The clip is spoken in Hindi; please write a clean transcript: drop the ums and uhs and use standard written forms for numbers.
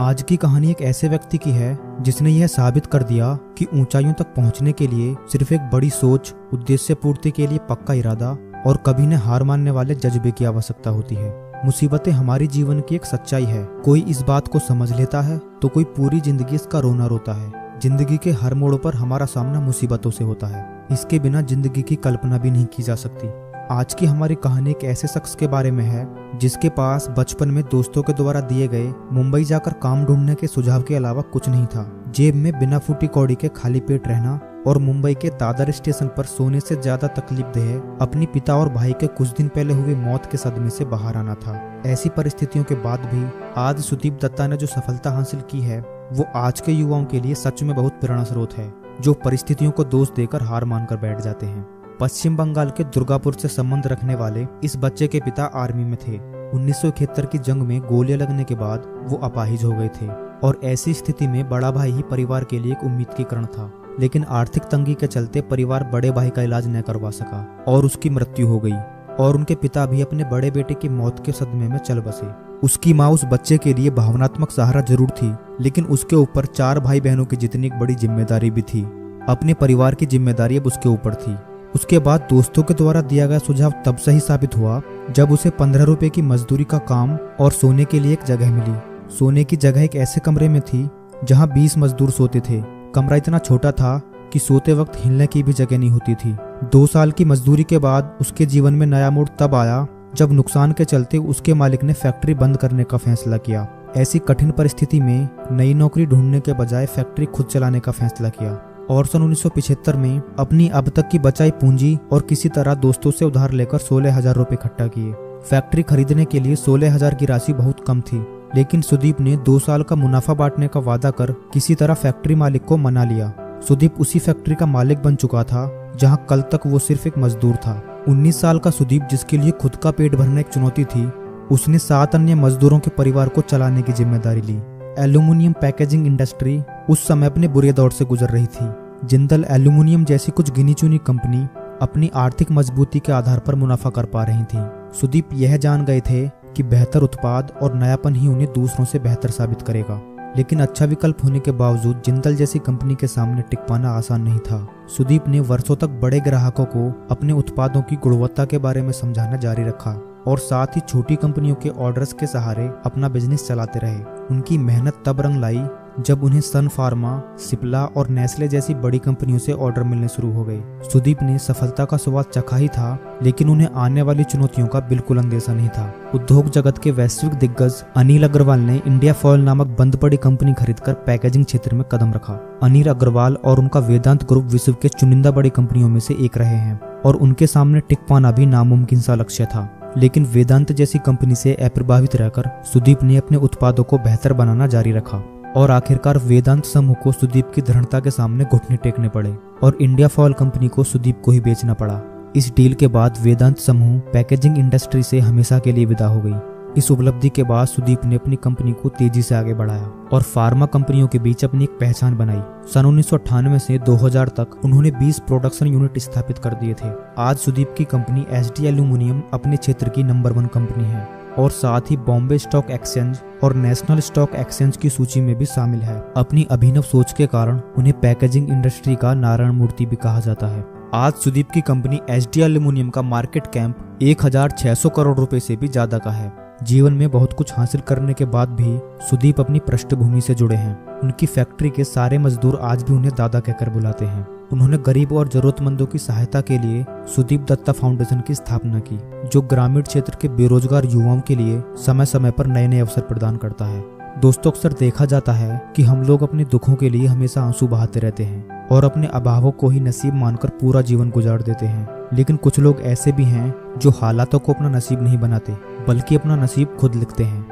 आज की कहानी एक ऐसे व्यक्ति की है जिसने यह साबित कर दिया कि ऊंचाइयों तक पहुंचने के लिए सिर्फ एक बड़ी सोच, उद्देश्य पूर्ति के लिए पक्का इरादा और कभी न हार मानने वाले जज्बे की आवश्यकता होती है। मुसीबतें हमारी जीवन की एक सच्चाई है। कोई इस बात को समझ लेता है तो कोई पूरी जिंदगी इसका रोना रोता है। जिंदगी के हर मोड़ पर हमारा सामना मुसीबतों से होता है। इसके बिना जिंदगी की कल्पना भी नहीं की जा सकती। आज की हमारी कहानी एक ऐसे शख्स के बारे में है जिसके पास बचपन में दोस्तों के द्वारा दिए गए मुंबई जाकर काम ढूंढने के सुझाव के अलावा कुछ नहीं था। जेब में बिना फूटी कौड़ी के खाली पेट रहना और मुंबई के दादर स्टेशन पर सोने से ज्यादा तकलीफदेह अपनी पिता और भाई के कुछ दिन पहले हुए मौत के सदमे से बाहर आना था। ऐसी परिस्थितियों के बाद भी आज सुदीप दत्ता ने जो सफलता हासिल की है वो आज के युवाओं के लिए सच में बहुत प्रेरणा स्रोत है, जो परिस्थितियों को दोष देकर हार मानकर बैठ जाते हैं। पश्चिम बंगाल के दुर्गापुर से संबंध रखने वाले इस बच्चे के पिता आर्मी में थे। 1971 की जंग में गोलियां लगने के बाद वो अपाहिज हो गए थे और ऐसी स्थिति में बड़ा भाई ही परिवार के लिए एक उम्मीद की किरण था। लेकिन आर्थिक तंगी के चलते परिवार बड़े भाई का इलाज न करवा सका और उसकी मृत्यु हो गई और उनके पिता भी अपने बड़े बेटे की मौत के सदमे में चल बसे। उसकी माँ उस बच्चे के लिए भावनात्मक सहारा जरूर थी, लेकिन उसके ऊपर 4 भाई बहनों की जितनी एक बड़ी जिम्मेदारी भी थी। अपने परिवार की जिम्मेदारी अब उसके ऊपर थी। उसके बाद दोस्तों के द्वारा दिया गया सुझाव तब सही साबित हुआ जब उसे 15 रुपए की मजदूरी का काम और सोने के लिए एक जगह मिली। सोने की जगह एक ऐसे कमरे में थी जहां 20 मजदूर सोते थे। कमरा इतना छोटा था कि सोते वक्त हिलने की भी जगह नहीं होती थी। 2 साल की मजदूरी के बाद उसके जीवन में नया मोड़ तब आया जब नुकसान के चलते उसके मालिक ने फैक्ट्री बंद करने का फैसला किया। ऐसी कठिन परिस्थिति में नई नौकरी ढूंढने के बजाय फैक्ट्री खुद चलाने का फैसला किया और सन 1975 में अपनी अब तक की बचाई पूंजी और किसी तरह दोस्तों से उधार लेकर 16,000 रुपए इकट्ठा किए। फैक्ट्री खरीदने के लिए 16,000 की राशि बहुत कम थी, लेकिन सुदीप ने 2 साल का मुनाफा बांटने का वादा कर किसी तरह फैक्ट्री मालिक को मना लिया। सुदीप उसी फैक्ट्री का मालिक बन चुका था जहां कल तक वो सिर्फ एक मजदूर था। 19 साल का सुदीप, जिसके लिए खुद का पेट भरना एक चुनौती थी, उसने 7 अन्य मजदूरों के परिवार को चलाने की जिम्मेदारी ली। एल्यूमिनियम पैकेजिंग इंडस्ट्री उस समय अपने बुरे दौर से गुजर रही थी। जिंदल एल्यूमिनियम जैसी कुछ गिनी चुनी कंपनी अपनी आर्थिक मजबूती के आधार पर मुनाफा कर पा रही थी। सुदीप यह जान गए थे कि बेहतर उत्पाद और नयापन ही उन्हें दूसरों से बेहतर साबित करेगा, लेकिन अच्छा विकल्प होने के बावजूद जिंदल जैसी कंपनी के सामने टिक पाना आसान नहीं था। सुदीप ने वर्षों तक बड़े ग्राहकों को अपने उत्पादों की गुणवत्ता के बारे में समझाना जारी रखा और साथ ही छोटी कंपनियों के ऑर्डर्स के सहारे अपना बिजनेस चलाते रहे। उनकी मेहनत तब रंग लाई जब उन्हें सन फार्मा, सिप्ला और नेस्ले जैसी बड़ी कंपनियों से ऑर्डर मिलने शुरू हो गए। सुदीप ने सफलता का स्वाद चखा ही था, लेकिन उन्हें आने वाली चुनौतियों का बिल्कुल अंदेशा नहीं था। उद्योग जगत के वैश्विक दिग्गज अनिल अग्रवाल ने इंडिया फॉयल नामक बंद पड़ी कंपनी खरीदकर पैकेजिंग क्षेत्र में कदम रखा। अनिल अग्रवाल और उनका वेदांत ग्रुप विश्व के चुनिंदा बड़ी कंपनियों में से एक रहे हैं और उनके सामने टिक पाना भी नामुमकिन सा लक्ष्य था। लेकिन वेदांत जैसी कंपनी से अप्रभावित रहकर सुदीप ने अपने उत्पादों को बेहतर बनाना जारी रखा और आखिरकार वेदांत समूह को सुदीप की दृढ़ता के सामने घुटने टेकने पड़े और इंडिया फॉयल कंपनी को सुदीप को ही बेचना पड़ा। इस डील के बाद वेदांत समूह पैकेजिंग इंडस्ट्री से हमेशा के लिए विदा हो गई। इस उपलब्धि के बाद सुदीप ने अपनी कंपनी को तेजी से आगे बढ़ाया और फार्मा कंपनियों के बीच अपनी एक पहचान बनाई। सन 1998 से 2000 तक उन्होंने 20 प्रोडक्शन यूनिट स्थापित कर दिए थे। आज सुदीप की कंपनी एसडी एल्यूमिनियम अपने क्षेत्र की नंबर 1 कंपनी है और साथ ही बॉम्बे स्टॉक एक्सचेंज और नेशनल स्टॉक एक्सचेंज की सूची में भी शामिल है। अपनी अभिनव सोच के कारण उन्हें पैकेजिंग इंडस्ट्री का नारायण मूर्ति भी कहा जाता है। आज सुदीप की कंपनी एसडी एल्यूमिनियम का मार्केट कैंप 1600 करोड़ रुपए से भी ज्यादा का है। जीवन में बहुत कुछ हासिल करने के बाद भी सुदीप अपनी पृष्ठभूमि से जुड़े हैं। उनकी फैक्ट्री के सारे मजदूर आज भी उन्हें दादा कहकर बुलाते हैं। उन्होंने गरीब और जरूरतमंदों की सहायता के लिए सुदीप दत्ता फाउंडेशन की स्थापना की, जो ग्रामीण क्षेत्र के बेरोजगार युवाओं के लिए समय समय पर नए नए अवसर प्रदान करता है। दोस्तों, अक्सर देखा जाता है कि हम लोग अपने दुखों के लिए हमेशा आंसू बहाते रहते हैं और अपने अभावों को ही नसीब मानकर पूरा जीवन गुजार देते हैं। लेकिन कुछ लोग ऐसे भी हैं जो हालातों को अपना नसीब नहीं बनाते, बल्कि अपना नसीब खुद लिखते हैं।